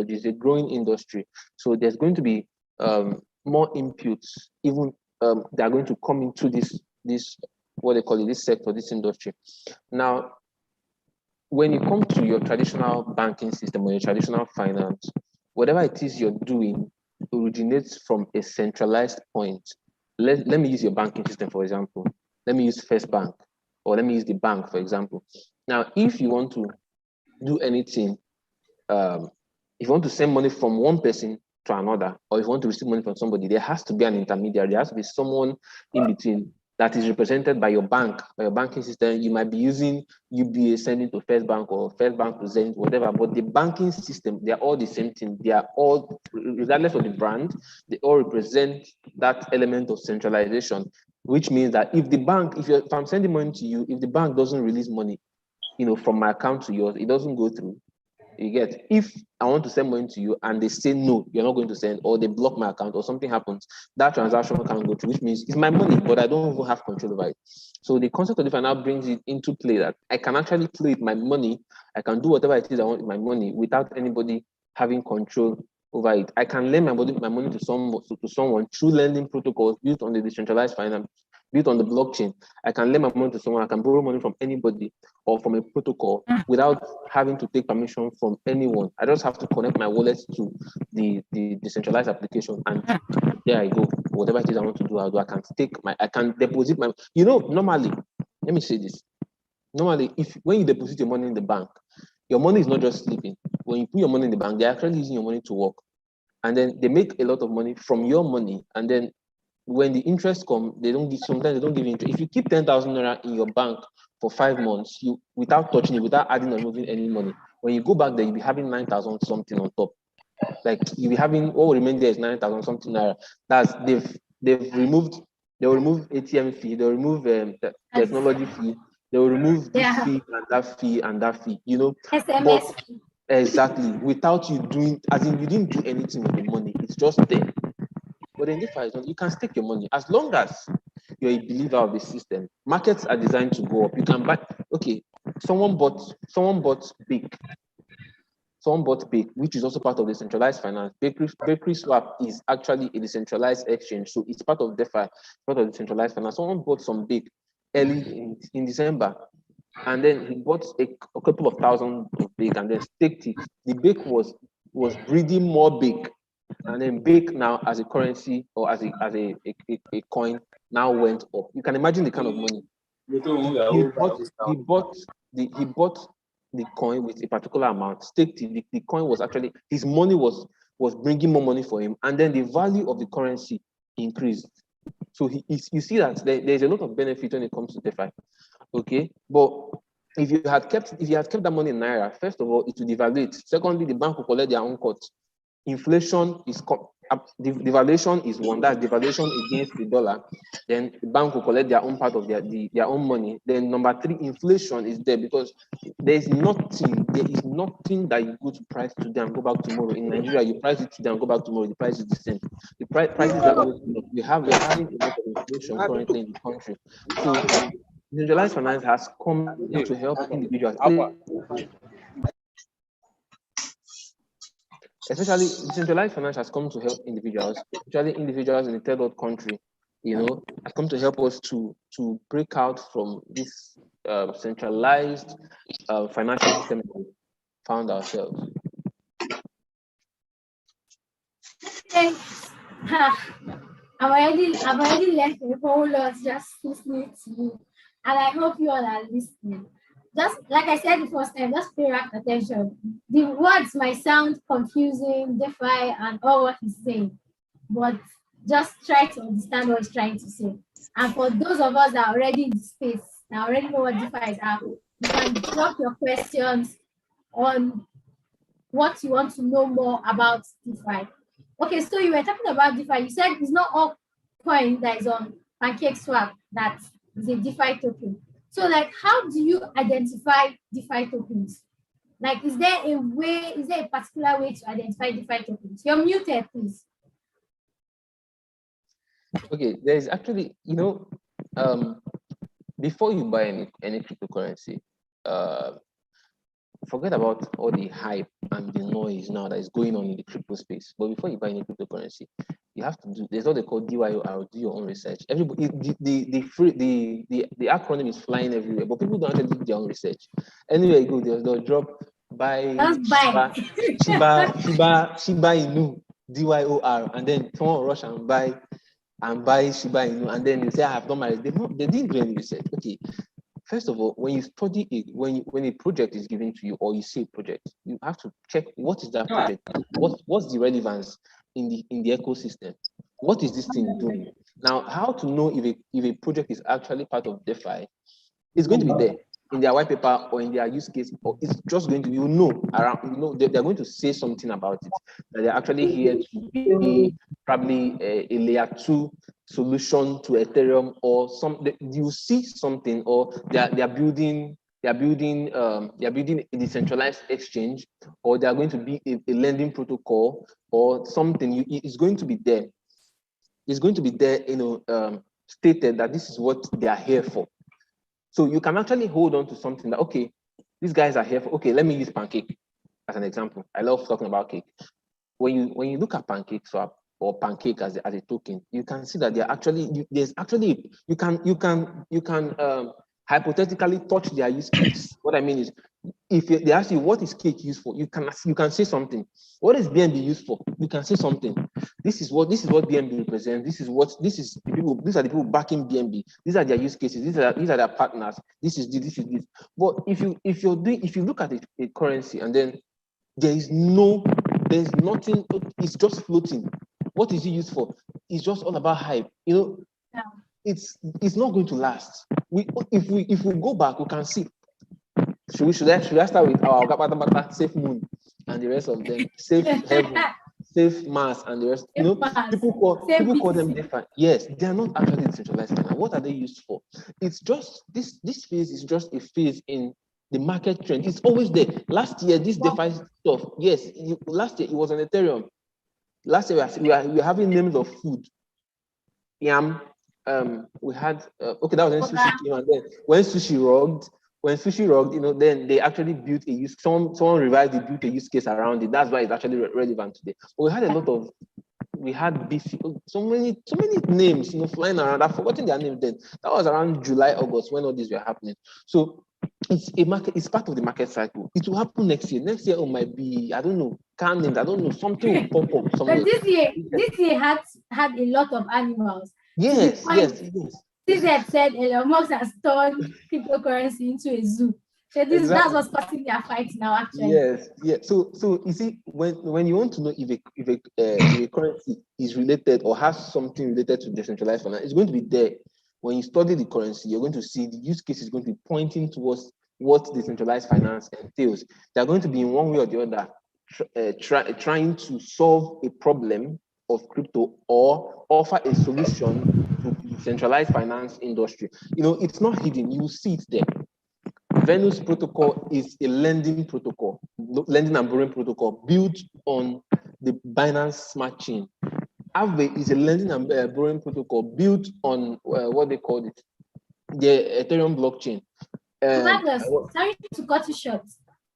technology. It's a growing industry. So there's going to be more inputs, even they are going to come into this what they call it, this sector, this industry. Now, when you come to your traditional banking system or your traditional finance, whatever it is you're doing originates from a centralized point. Let me use your banking system, for example. Let me use First Bank, or let me use the bank, for example. Now, if you want to do anything, if you want to send money from one person to another, or if you want to receive money from somebody, there has to be an intermediary. There has to be someone in between that is represented by your bank, by your banking system. You might be using UBA sending to First Bank or First Bank to Zenith, whatever, but the banking system, they're all the same thing. They are all, regardless of the brand, they all represent that element of centralization, which means that if the bank, if I'm sending money to you, if the bank doesn't release money, from my account to yours, it doesn't go through. You get, if I want to send money to you and they say no, you're not going to send, or they block my account, or something happens, that transaction can't go through, which means it's my money, but I don't even have control over it. So the concept of DeFi now brings it into play that I can actually play with my money. I can do whatever it is I want with my money without anybody having control over it. I can lend my money to someone through lending protocols built on the decentralized finance, built on the blockchain. I can lend my money to someone. I can borrow money from anybody or from a protocol without having to take permission from anyone. I just have to connect my wallet to the decentralized application, and there I go. Whatever it is I want to do, I'll do. I can deposit my. Normally, let me say this. Normally, when you deposit your money in the bank, your money is not just sleeping. When you put your money in the bank, they're actually using your money to work, and then they make a lot of money from your money, and then when the interest comes, sometimes they don't give you interest. If you keep 10,000 naira in your bank for 5 months, without touching it, without adding or removing any money, when you go back there, you'll be having 9,000 something on top. Like you'll be having, what will remain there is 9,000 something naira. That's they'll remove ATM fee, they'll remove technology fee, they'll remove this fee and that fee and that fee, SMS fee. Exactly, without you doing, as in you didn't do anything with the money, it's just there. But in DeFi, you can stake your money as long as you're a believer of the system. Markets are designed to go up. You can buy. Okay, someone bought Bake. Someone bought Bake, which is also part of the centralized finance. Bakery Swap is actually a decentralized exchange, so it's part of DeFi, part of the centralized finance. Someone bought some Bake early in December, and then he bought a couple of thousand of Bake and then staked it. The Bake was breeding more Bake. And then Bake now as a currency or as a coin now went up. You can imagine the kind of money. He bought the coin with a particular amount, staked it. The coin was actually, his money was bringing more money for him, and then the value of the currency increased. So you see that there's a lot of benefit when it comes to DeFi. Okay, but if you had kept that money in naira, first of all, it will devaluate. Secondly, the bank will collect their own cut. Inflation is devaluation is one, that's devaluation against the dollar. Then the bank will collect their own part of their own money. Then number 3, inflation is there because there is nothing that you go to price today and go back tomorrow. In Nigeria, you price it today and go back tomorrow, the price is the same. The prices are always, we're having a lot of inflation currently in the country. So decentralized finance has come to help individuals. Especially decentralized finance has come to help individuals, especially individuals in the third world country, has come to help us to break out from this centralized financial system we found ourselves. Thanks. I've already left a whole lot just listening to you, and I hope you all are listening. Just like I said the first time, just pay rapt attention. The words might sound confusing, DeFi, and all what he's saying, but just try to understand what he's trying to say. And for those of us that are already in the space, that already know what DeFi is, you can drop your questions on what you want to know more about DeFi. Okay, so you were talking about DeFi. You said it's not all coin that is on PancakeSwap that is a DeFi token. So, how do you identify DeFi tokens? Is there a particular way to identify DeFi tokens? You're muted, please. Okay, there is actually, before you buy any cryptocurrency, forget about all the hype and the noise now that is going on in the crypto space. But before you buy any cryptocurrency, you have to do, there's what they call DYOR, do your own research. Everybody, the acronym is flying everywhere, but people don't actually do their own research. Anywhere you go, they'll drop buy Just buy. Shiba Inu, DYOR, and then someone will rush and buy Shiba Inu, and then you say, I have done my, they didn't do any research. Okay. First of all, when you study it, when a project is given to you or you see a project, you have to check what is that project, what's the relevance in the ecosystem, what is this thing doing. Now, how to know if a project is actually part of DeFi is going to be there in their white paper or in their use case, or it's just going to be, they're going to say something about it, that they're actually here to be probably a layer 2 solution to Ethereum, or you see something, or they're building a decentralized exchange, or they're going to be a lending protocol or something. It's going to be there. It's going to be there, stated that this is what they are here for. So you can actually hold on to something that, okay, these guys are here for, okay, let me use Pancake as an example. I love talking about cake. When you look at Pancake Swap or Pancake as a token, you can see that you can hypothetically touch their use case. What I mean is, if they ask you what is cake used for, you can say something. What is BNB used for? You can say something. This is what BNB represents. These are the people backing BNB. These are their use cases. These are their partners. This is this. But if you look at a currency and then there's nothing, it's just floating. What is it used for? It's just all about hype. Yeah. It's not going to last. If we go back, we can see. Should I start with our Safe Moon and the rest of them? Safe Heaven, Safe Mars, and the rest. People call them different. Yes, they are not actually decentralized finance. What are they used for? It's just this phase is just a phase in the market trend. It's always there. Last year, this DeFi stuff. Yes, last year it was on Ethereum. Last year we were having names of food. Yam. We had okay, that was when sushi came, and then when sushi rogged, then they actually built a use. Someone revised it, built a use case around it. That's why it's actually relevant today. But we had a lot of, so many names, flying around. I've forgotten their names then. That was around July, August when all these were happening. So it's a market. It's part of the market cycle. It will happen next year. Next year, it might be, I don't know, canned. I don't know, something will pop up. But this year had a lot of animals. Yes. CZ said Elon Musk has turned cryptocurrency into a zoo. So that's what's causing their fight now, actually. Yes. So you see, when you want to know if a currency is related or has something related to decentralized finance, it's going to be there. When you study the currency, you're going to see the use case is going to be pointing towards what decentralized finance entails. They're going to be in one way or the other trying to solve a problem of crypto or offer a solution to the decentralized finance industry. It's not hidden. You will see it there. Venus protocol is a lending protocol, lending and borrowing protocol built on the Binance Smart Chain. Aave is a lending and borrowing protocol built on what they call it, the Ethereum blockchain. Sorry to cut you short,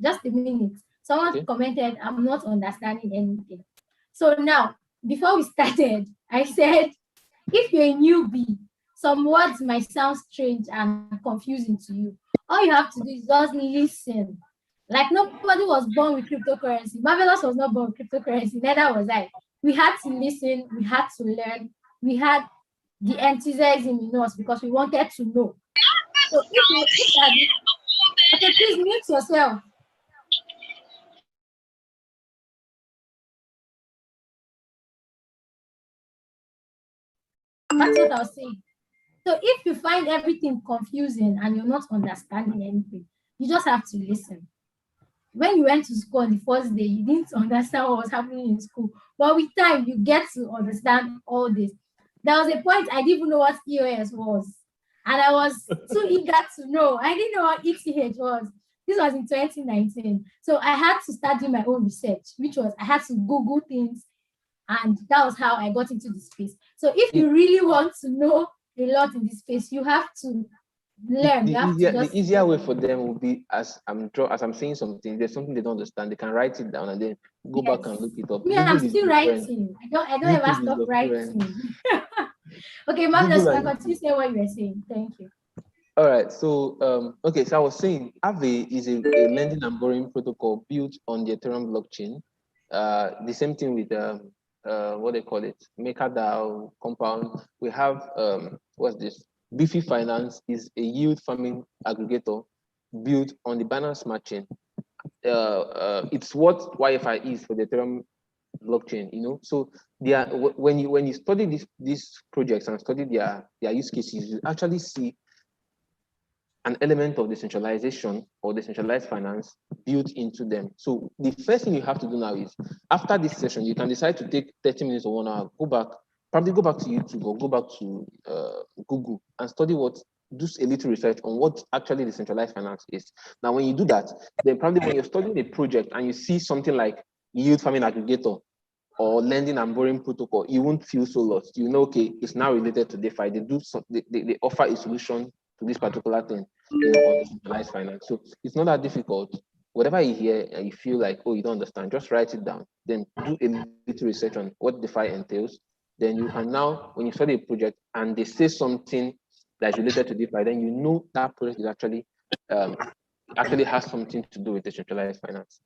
just a minute. Someone commented, I'm not understanding anything. So now, before we started, I said, if you're a newbie, some words might sound strange and confusing to you. All you have to do is just listen. Like, nobody was born with cryptocurrency. Marvelous was not born with cryptocurrency, neither was I. We had to listen, we had to learn, we had the enthusiasm in us because we wanted to know. So okay, please mute yourself. That's what I was saying. So if you find everything confusing and you're not understanding anything, you just have to listen. When you went to school on the first day, you didn't understand what was happening in school. But with time, you get to understand all this. There was a point I didn't even know what EOS was. And I was too eager to know. I didn't know what ETH was. This was in 2019. So I had to start doing my own research, which was I had to Google things. And that was how I got into the space. So if you really want to know a lot in this space, you have to learn. You have to The just easier way for them will be as I'm saying something, there's something they don't understand, they can write it down and then go back and yes. look it up. Me, I'm Google is still your friend. writing. I don't ever YouTube is stop your friend. writing. Okay, Google Magnus, and continue saying what you were saying. Thank you. all right. So okay, so I was saying Aave is a lending and borrowing protocol built on the Ethereum blockchain. The same thing with what they call it, MakerDAO, Compound. We have what's this? Beefy Finance is a yield farming aggregator built on the Binance Smart Chain. It's what YFI is for the Ethereum blockchain, you know. So they are, when you study these projects and study their use cases, you actually see an element of decentralization or decentralized finance built into them. So the first thing you have to do now is, after this session, you can decide to take 30 minutes or 1 hour, probably go back to YouTube or go back to Google and study do a little research on what actually decentralized finance is. Now, when you do that, then probably when you're studying a project and you see something like yield farming aggregator or lending and borrowing protocol, you won't feel so lost. You know, okay, it's now related to DeFi. They offer a solution to this particular thing, you know, on decentralized finance. So it's not that difficult. Whatever you hear and you feel like, oh, you don't understand, just write it down. Then do a little research on what DeFi entails. Then you can now, when you study a project and they say something that's related to DeFi, then you know that project is actually has something to do with decentralized finance.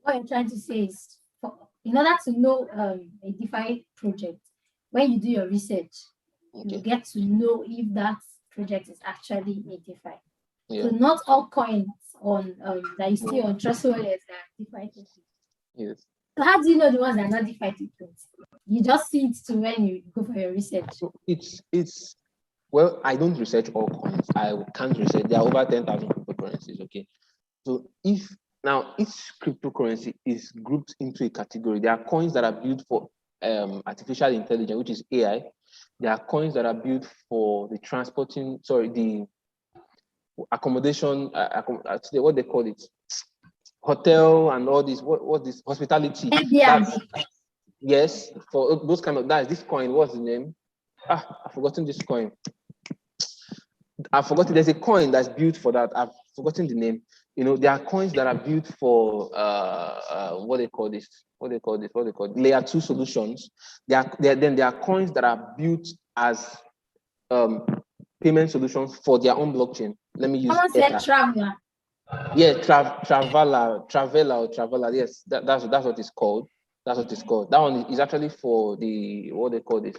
What I'm trying to say is, in order to know a DeFi project, when you do your research, you get to know if that project is actually a DeFi. Yeah. So not all coins on that you see on trust wallets are DeFi tokens. Yes. So how do you know the ones that are not DeFi tokens? You just see it to when you go for your research. So it's well, I don't research all coins. I can't research. There are over 10,000 cryptocurrencies. Okay. So each cryptocurrency is grouped into a category. There are coins that are built for artificial intelligence, which is AI. There are coins that are built for the the accommodation, what they call it, hotel and all this. What this hospitality? Yes, for those kind of that. This coin, what's the name? I've forgotten this coin. I've forgotten. There's a coin that's built for that. I've forgotten the name. You know, there are coins that are built for what they call layer 2 solutions. Then there are coins that are built as payment solutions for their own blockchain. Let me use Traveler. Yeah, Traveler. Yes, that's what it's called. That's what it's called. That one is actually for the what they call this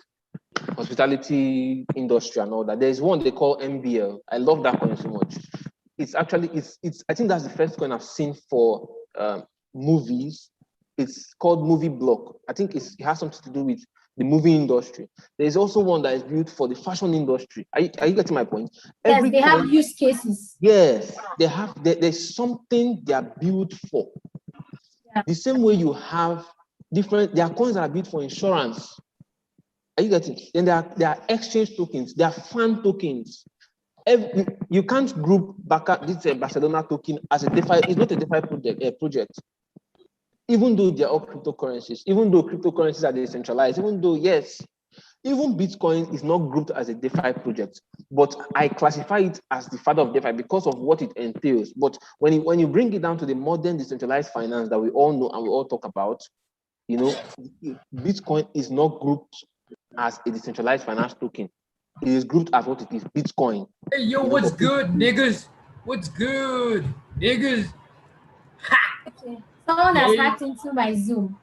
hospitality industry and all that. There's one they call MBL. I love that coin so much. It's actually it's I think that's the first coin I've seen for movies. It's called Movie Block. I think it has something to do with the movie industry. There's also one that is built for the fashion industry. Are you getting my point? Yes, they have use cases. Yes, they have. There's something they are built for. Yeah. The same way you have there are coins that are built for insurance. Are you getting? Then there are exchange tokens. There are fan tokens. You can't group this Barcelona token as a DeFi. It's not a DeFi project. Even though they're all cryptocurrencies, even though cryptocurrencies are decentralized, even Bitcoin is not grouped as a DeFi project, but I classify it as the father of DeFi because of what it entails. But when you bring it down to the modern decentralized finance that we all know and we all talk about, you know, Bitcoin is not grouped as a decentralized finance token. It is grouped as what it is, Bitcoin. Hey, yo, what's good, niggas? What's good, niggas? Ha! Okay. Someone has hacked into my Zoom.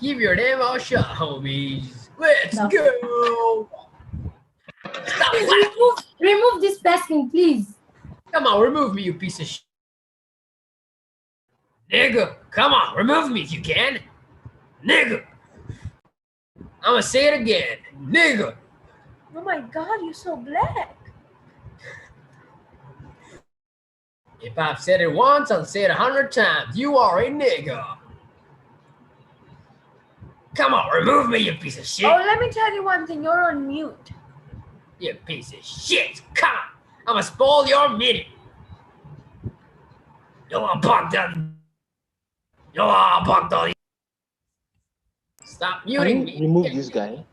Keep your name out shut, homies. Let's go. Stop. Remove this person, please. Come on, remove me, you piece of shit. Nigga, come on, remove me if you can. Nigga. I'm gonna say it again. Nigga. Oh my God, you're so black. If I've said it once, I'll say it 100 times. You are a nigga. Come on, remove me, you piece of shit. Oh, let me tell you one thing. You're on mute. You piece of shit. Come on. I'm gonna spoil your minute. Stop muting me. Remove this guy.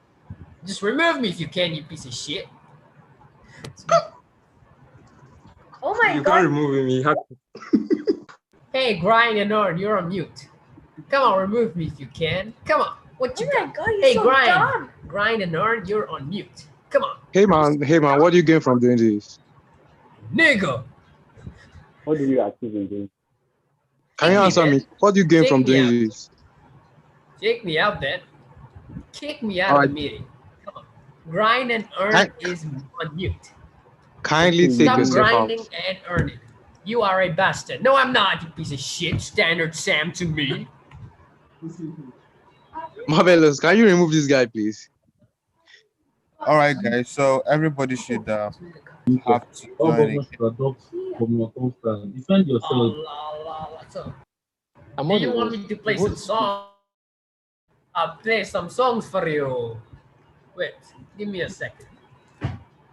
Just remove me if you can, you piece of shit. Oh my You god. can't remove him. You have to. Hey, Grind and Earn, you're on mute. Come on, remove me if you can. Come on. What you Oh my got? god, you're Hey, so Grind. dumb. Grind and Earn, you're on mute. Come on. Hey man, what do you gain from doing this? Nigga. What do you achieve in this? Can you answer me? What do you gain from doing this? Kick me out then. Kick me out Alright. of the meeting. Come on. Grind and Earn is on mute. Kindly take Stop yourself out. grinding and earning. You are a bastard. No, I'm not, you piece of shit. Standard Sam to me. Marvelous, can you remove this guy, please? All right, guys. So everybody should have to join again. Defend yourself. So, I'm do on you the want road. me to play some songs? I'll play some songs for you. Wait, give me a second.